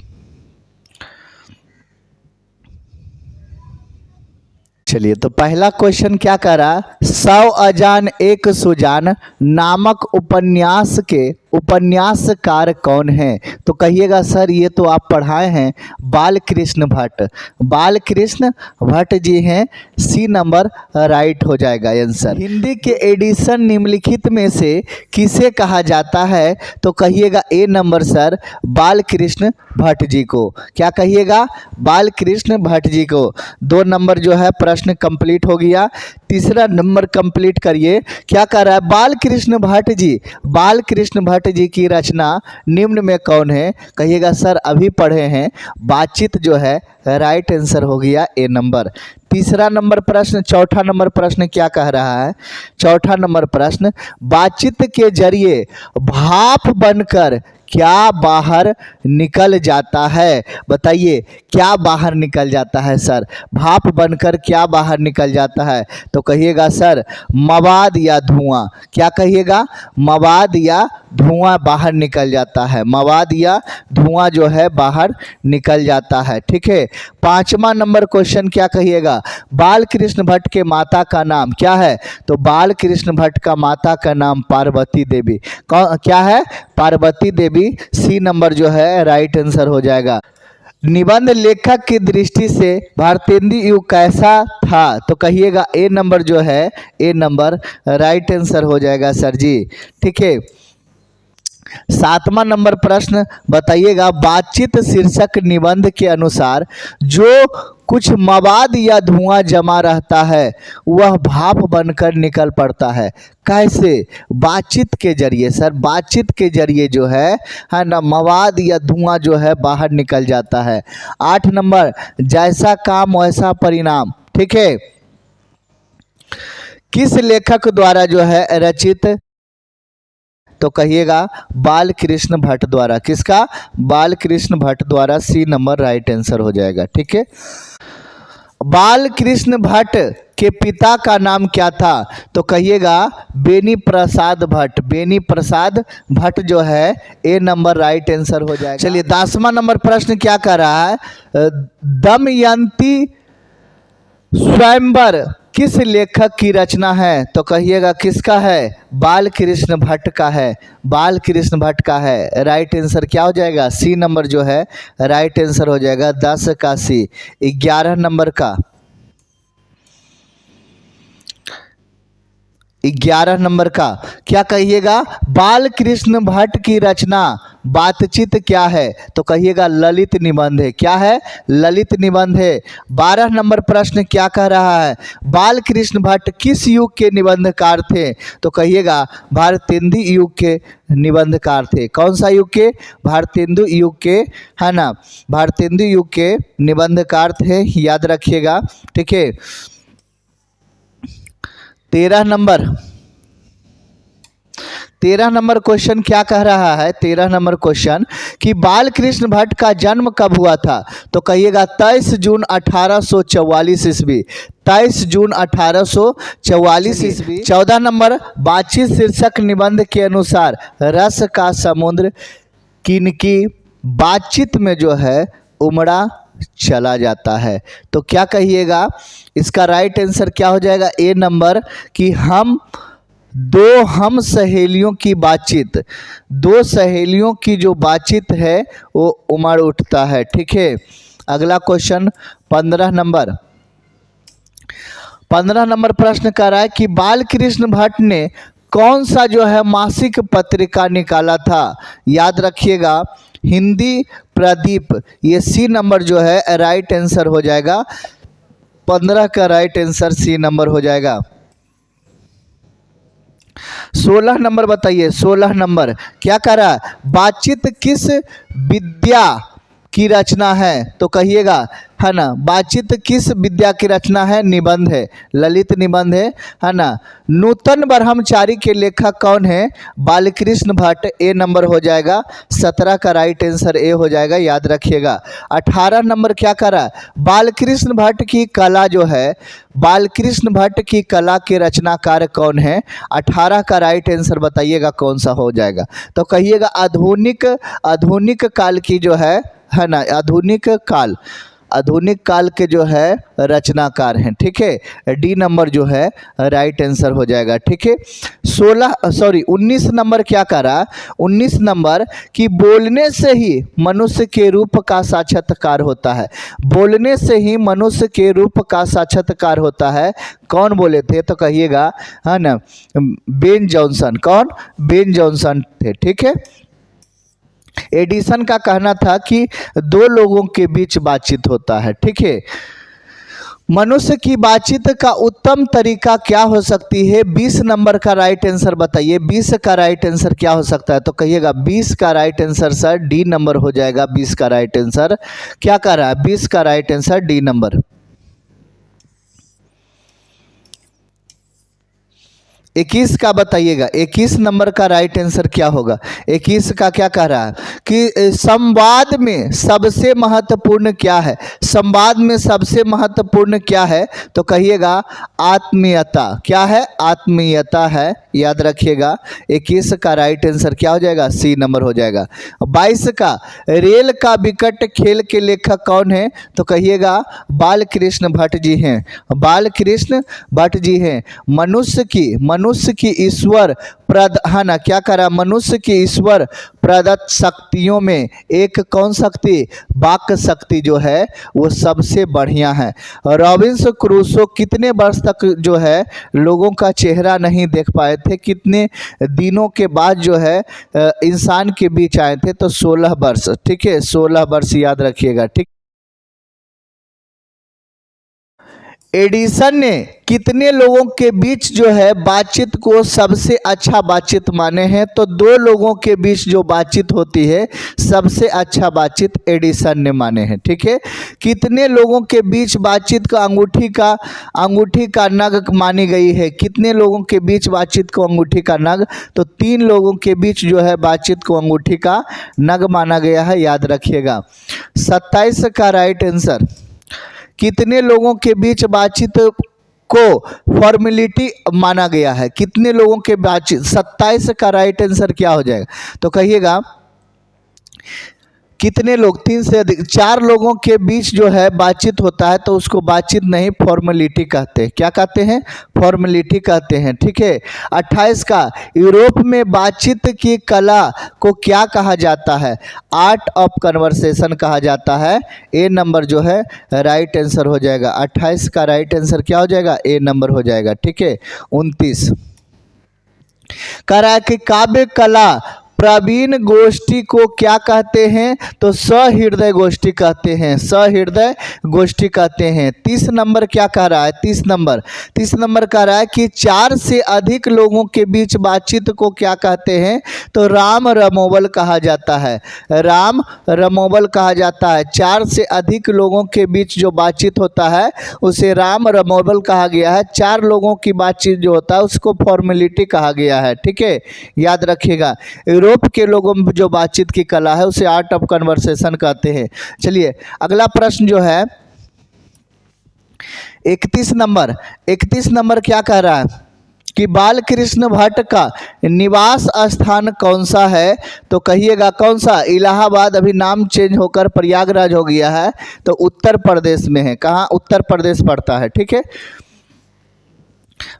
चलिए, तो पहला क्वेश्चन क्या कह रहा, 100 अजान एक सुजान नामक उपन्यास के उपन्यासकार कौन है? तो कहिएगा सर ये तो आप पढ़ाए हैं बाल कृष्ण भट्ट। बाल कृष्ण भट्ट जी हैं, सी नंबर राइट हो जाएगा आंसर। हिंदी के एडिशन निम्नलिखित में से किसे कहा जाता है? तो कहिएगा ए नंबर सर बाल कृष्ण भट्ट जी को। क्या कहिएगा? बाल कृष्ण भट्ट जी को। 2 नंबर जो है प्रश्न कंप्लीट हो गया। तीसरा नंबर कंप्लीट करिए। क्या कर रहा है? बाल कृष्ण भट्ट जी, बाल कृष्ण भट्ट जी की रचना निम्न में कौन है? कहिएगा सर अभी पढ़े हैं बातचीत जो है राइट आंसर हो गया ए नंबर। तीसरा नंबर प्रश्न, चौथा नंबर प्रश्न क्या कह रहा है? चौथा नंबर प्रश्न, बातचीत के जरिए भाप बनकर क्या बाहर निकल जाता है? बताइए क्या बाहर निकल जाता है सर? भाप बनकर क्या बाहर निकल जाता है? तो कहिएगा सर मवाद या धुआं। क्या कहिएगा? मवाद या धुआं बाहर निकल जाता है। मवाद या धुआं जो है बाहर निकल जाता है। ठीक है। 5वां नंबर क्वेश्चन क्या कहिएगा? बाल कृष्ण भट्ट के माता का नाम क्या है? तो बाल कृष्ण भट्ट का माता का नाम पार्वती देवी। क्या है? पार्वती देवी। सी नंबर जो है राइट आंसर हो जाएगा। निबंध लेखक की दृष्टि से भारतेंदु युग कैसा था? तो कहिएगा ए नंबर जो है ए नंबर राइट आंसर हो जाएगा सर जी। ठीक है। 7वां नंबर प्रश्न बताइएगा, बातचीत शीर्षक निबंध के अनुसार जो कुछ मवाद या धुआं जमा रहता है वह भाप बनकर निकल पड़ता है। कैसे? बातचीत के जरिए सर, बातचीत के जरिए जो है ना मवाद या धुआं जो है बाहर निकल जाता है। 8 नंबर, जैसा काम वैसा परिणाम। ठीक है। किस लेखक द्वारा जो है रचित? तो कहिएगा बाल कृष्ण भट्ट द्वारा। किसका? बाल कृष्ण भट्ट द्वारा। सी नंबर राइट आंसर हो जाएगा। ठीक है। बाल कृष्ण भट्ट के पिता का नाम क्या था? तो कहिएगा बेनी प्रसाद भट्ट। बेनी प्रसाद भट्ट जो है ए नंबर राइट आंसर हो जाएगा। चलिए 10वां नंबर प्रश्न क्या कर रहा है? दमयंती स्वयंवर किस लेखक की रचना है? तो कहिएगा किसका है? बाल कृष्ण भट्ट का है। बाल कृष्ण भट्ट का है। राइट आंसर क्या हो जाएगा? सी नंबर जो है राइट आंसर हो जाएगा। 10 का सी। 11 नंबर का 11 नंबर का क्या कहिएगा? बाल कृष्ण भट्ट की रचना बातचीत क्या है? तो कहिएगा ललित निबंध है। क्या है? ललित निबंध है। 12 नंबर प्रश्न क्या कह रहा है? बाल कृष्ण भट्ट किस युग के निबंधकार थे? तो कहिएगा भारतेंदु युग के निबंधकार थे। कौन सा युग के? भारतेंदु युग के, है ना, भारतेंदु युग के निबंधकार थे, याद रखिएगा। ठीक है। 13 नंबर क्वेश्चन क्या कह रहा है? 13 नंबर क्वेश्चन कि बाल कृष्ण भट्ट का जन्म कब हुआ था? तो कहिएगा 23 जून 1844 ईस्वी। 23 जून 1844 ईस्वी। 14 नंबर, बातचीत शीर्षक निबंध के अनुसार रस का समुद्र किनकी बातचीत में जो है उमड़ा चला जाता है? तो क्या कहिएगा? इसका राइट आंसर क्या हो जाएगा? ए नंबर कि हम सहेलियों की बातचीत, 2 सहेलियों की जो बातचीत है वो उमड़ उठता है। ठीक है। अगला क्वेश्चन 15 नंबर प्रश्न कर रहा है कि बाल कृष्ण भट्ट ने कौन सा जो है मासिक पत्रिका निकाला था? याद रखिएगा हिंदी प्रदीप। ये सी नंबर जो है राइट आंसर हो जाएगा। 15 का राइट आंसर सी नंबर हो जाएगा। 16 नंबर बताइए। 16 नंबर क्या कह रहा है? बातचीत किस विद्या की रचना है? तो कहिएगा, है ना, बातचीत किस विद्या की रचना है? निबंध है, ललित निबंध है ना। नूतन ब्रह्मचारी के लेखक कौन है? बालकृष्ण भट्ट। ए नंबर हो जाएगा। 17 का राइट आंसर ए हो जाएगा, याद रखिएगा। 18 नंबर क्या करा? बालकृष्ण भट्ट की कला जो है, बालकृष्ण भट्ट की कला के रचनाकार कौन है? 18 का राइट आंसर बताइएगा कौन सा हो जाएगा। तो कहिएगा आधुनिक काल की जो है ना, आधुनिक काल, आधुनिक काल के जो है रचनाकार हैं। ठीक है, डी नंबर जो है राइट आंसर हो जाएगा। ठीक है, 19 नंबर क्या करा, 19 नंबर कि बोलने से ही मनुष्य के रूप का साक्षात्कार होता है। बोलने से ही मनुष्य के रूप का साक्षात्कार होता है। कौन बोले थे तो कहिएगा, है ना, बेन जॉनसन। कौन? बेन जॉनसन थे। ठीक है, एडिसन का कहना था कि दो लोगों के बीच बातचीत होता है। ठीक है, मनुष्य की बातचीत का उत्तम तरीका क्या हो सकती है? 20 नंबर का राइट आंसर बताइए। 20 का राइट आंसर क्या हो सकता है तो कहिएगा 20 का right answer sir D number हो जाएगा। 20 का राइट आंसर क्या कर रहा है? 20 का राइट आंसर डी नंबर। 21 का बताइएगा, 21 नंबर का राइट आंसर क्या होगा? 21 का क्या कह रहा है कि संवाद में सबसे महत्वपूर्ण क्या है? संवाद में सबसे महत्वपूर्ण क्या है तो कहिएगा आत्मीयता। क्या है? आत्मीयता है, याद रखिएगा। 21 का राइट आंसर क्या हो जाएगा? सी नंबर हो जाएगा। 22 का रेल का विकट खेल के लेखक कौन है तो कहिएगा बाल कृष्ण भट्ट जी हैं। बाल कृष्ण भट्ट जी हैं। मनुष्य की ईश्वर प्रधान क्या करा? मनुष्य की ईश्वर प्रदत्त शक्तियों में एक कौन शक्ति? वाक शक्ति जो है वो सबसे बढ़िया है। रॉबिन्सन क्रूसो कितने वर्ष तक जो है लोगों का चेहरा नहीं देख पाए थे? कितने दिनों के बाद जो है इंसान के बीच आए थे तो 16 वर्ष। ठीक है, 16 वर्ष याद रखिएगा। ठीक, एडिसन ने कितने लोगों के बीच जो है बातचीत को सबसे अच्छा बातचीत माने हैं तो दो लोगों के बीच जो बातचीत होती है सबसे अच्छा बातचीत एडिसन ने माने हैं। ठीक है, कितने लोगों के बीच बातचीत का अंगूठी का नग मानी गई है? कितने लोगों के बीच बातचीत को अंगूठी का नग तो 3 लोगों के बीच जो है बातचीत को अंगूठी का नग माना गया है, याद रखिएगा। 27 का राइट आंसर कितने लोगों के बीच बातचीत को फॉर्मेलिटी माना गया है? कितने लोगों के बातचीत? 27 का राइट आंसर क्या हो जाएगा तो कहिएगा कितने लोग? 3 से अधिक, 4 लोगों के बीच जो है बातचीत होता है तो उसको बातचीत नहीं फॉर्मेलिटी कहते हैं। क्या कहते हैं? फॉर्मेलिटी कहते हैं। ठीक है, 28 का यूरोप में बातचीत की कला को क्या कहा जाता है? आर्ट ऑफ कन्वर्सेशन कहा जाता है। ए नंबर जो है राइट आंसर हो जाएगा। 28 का राइट आंसर क्या हो जाएगा? ए नंबर हो जाएगा। ठीक है, 29 कह रहा है कि काव्य कला प्रवीण गोष्ठी को क्या कहते हैं तो सहृदय गोष्ठी कहते हैं। सहृदय गोष्ठी कहते हैं। 30 नंबर क्या कह रहा है? 30 नंबर कह रहा है कि 4 से अधिक लोगों के बीच बातचीत को क्या कहते हैं तो राम रमोबल कहा जाता है। राम रमोबल कहा जाता है। 4 से अधिक लोगों के बीच जो बातचीत होता है उसे राम रमोबल कहा गया है। 4 लोगों की बातचीत जो होता है उसको फॉर्मेलिटी कहा गया है। ठीक है, याद रखिएगा। यूरोप के लोगों में जो बातचीत की कला है उसे आर्ट ऑफ कन्वर्सेशन कहते हैं। चलिए अगला प्रश्न जो है 31 नंबर क्या कह रहा है कि बाल कृष्ण भट्ट का निवास स्थान कौन सा है तो कहिएगा कौन सा? इलाहाबाद अभी नाम चेंज होकर प्रयागराज हो गया है तो उत्तर प्रदेश में है। कहाँ? उत्तर प्रदेश पड़ता है। ठीक है,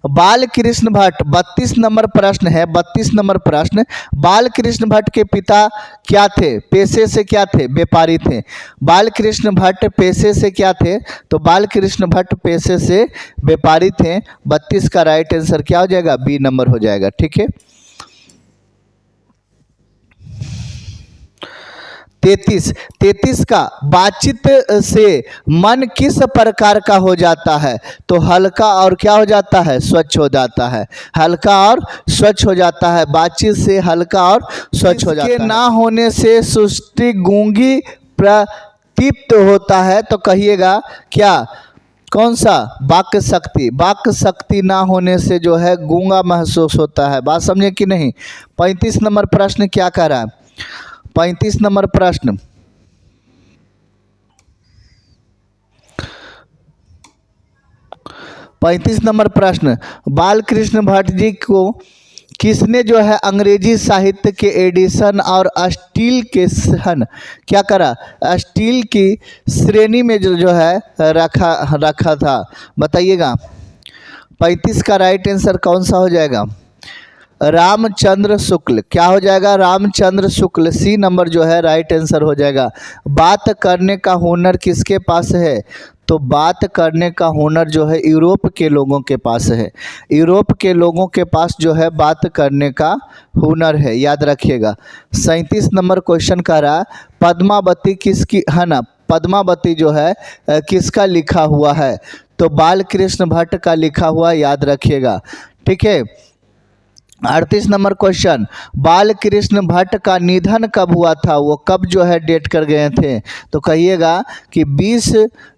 बाल कृष्ण भट्ट 32 नंबर प्रश्न है। 32 नंबर प्रश्न, बाल कृष्ण भट्ट के पिता क्या थे? पेशे से क्या थे? व्यापारी थे। बाल कृष्ण भट्ट पेशे से क्या थे तो बाल कृष्ण भट्ट पेशे से व्यापारी थे। 32 का राइट आंसर क्या हो जाएगा? बी नंबर हो जाएगा। ठीक है, 33 का बातचीत से मन किस प्रकार का हो जाता है तो हल्का और क्या हो जाता है? स्वच्छ हो जाता है। हल्का और स्वच्छ हो जाता है। बातचीत से हल्का और स्वच्छ हो जाता है। ना होने से सुस्ती गूंगी प्रतीत होता है तो कहिएगा क्या? कौन सा? वाक शक्ति। वाक शक्ति ना होने से जो है गूंगा महसूस होता है। बात समझे कि नहीं? 35 नंबर प्रश्न क्या कह रहा है? 35 नंबर प्रश्न, बाल कृष्ण भट्ट जी को किसने जो है अंग्रेजी साहित्य के एडिशन और स्टील के सन क्या करा, स्टील की श्रेणी में जो है रखा था, बताइएगा। 35 का राइट आंसर कौन सा हो जाएगा, रामचंद्र शुक्ल। क्या हो जाएगा, रामचंद्र शुक्ल। सी नंबर जो है राइट आंसर हो जाएगा। बात करने का हुनर किसके पास है, तो बात करने का हुनर जो है यूरोप के लोगों के पास है। यूरोप के लोगों के पास जो है बात करने का हुनर है, याद रखिएगा। 37 नंबर क्वेश्चन कह रहा पद्मावती किसकी है ना, पद्मावती जो है किसका लिखा हुआ है, तो बाल कृष्ण भट्ट का लिखा हुआ, याद रखिएगा। ठीक है। 38 नंबर क्वेश्चन, बाल कृष्ण भट्ट का निधन कब हुआ था, वो कब जो है डेट कर गए थे, तो कहिएगा कि 20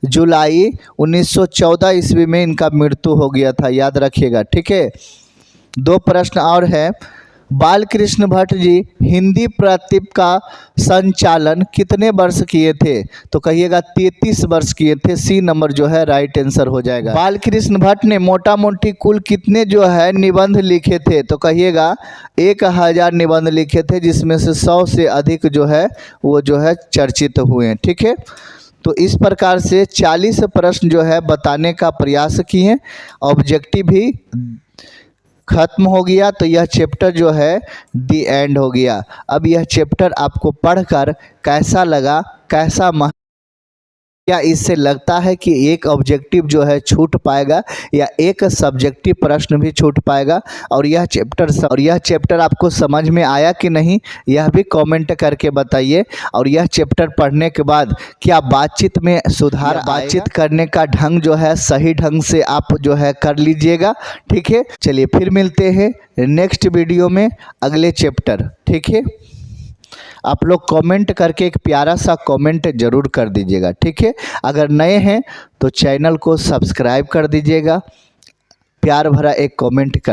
जुलाई 1914 ईस्वी में इनका मृत्यु हो गया था, याद रखिएगा। ठीक है। 2 प्रश्न और है, बाल कृष्ण भट्ट जी हिंदी प्रातिप का संचालन कितने वर्ष किए थे, तो कहिएगा 33 वर्ष किए थे। सी नंबर जो है राइट आंसर हो जाएगा। बाल कृष्ण भट्ट ने मोटा मोटी कुल कितने जो है निबंध लिखे थे, तो कहिएगा 1000 निबंध लिखे थे, जिसमें से 100 से अधिक जो है वो जो है चर्चित हुए हैं। ठीक है। तो इस प्रकार से 40 प्रश्न जो है बताने का प्रयास किए, ऑब्जेक्टिव भी खत्म हो गया। तो यह चैप्टर जो है दी एंड हो गया। अब यह चैप्टर आपको पढ़कर कैसा लगा, कैसा क्या इससे लगता है कि एक ऑब्जेक्टिव जो है छूट पाएगा या एक सब्जेक्टिव प्रश्न भी छूट पाएगा, और यह चैप्टर आपको समझ में आया कि नहीं, यह भी कमेंट करके बताइए। और यह चैप्टर पढ़ने के बाद क्या बातचीत में सुधार, बातचीत करने का ढंग जो है सही ढंग से आप जो है कर लीजिएगा। ठीक है। चलिए फिर मिलते हैं नेक्स्ट वीडियो में अगले चैप्टर। ठीक है। आप लोग कमेंट करके एक प्यारा सा कमेंट जरूर कर दीजिएगा। ठीक है। अगर नए हैं तो चैनल को सब्सक्राइब कर दीजिएगा, प्यार भरा एक कमेंट कर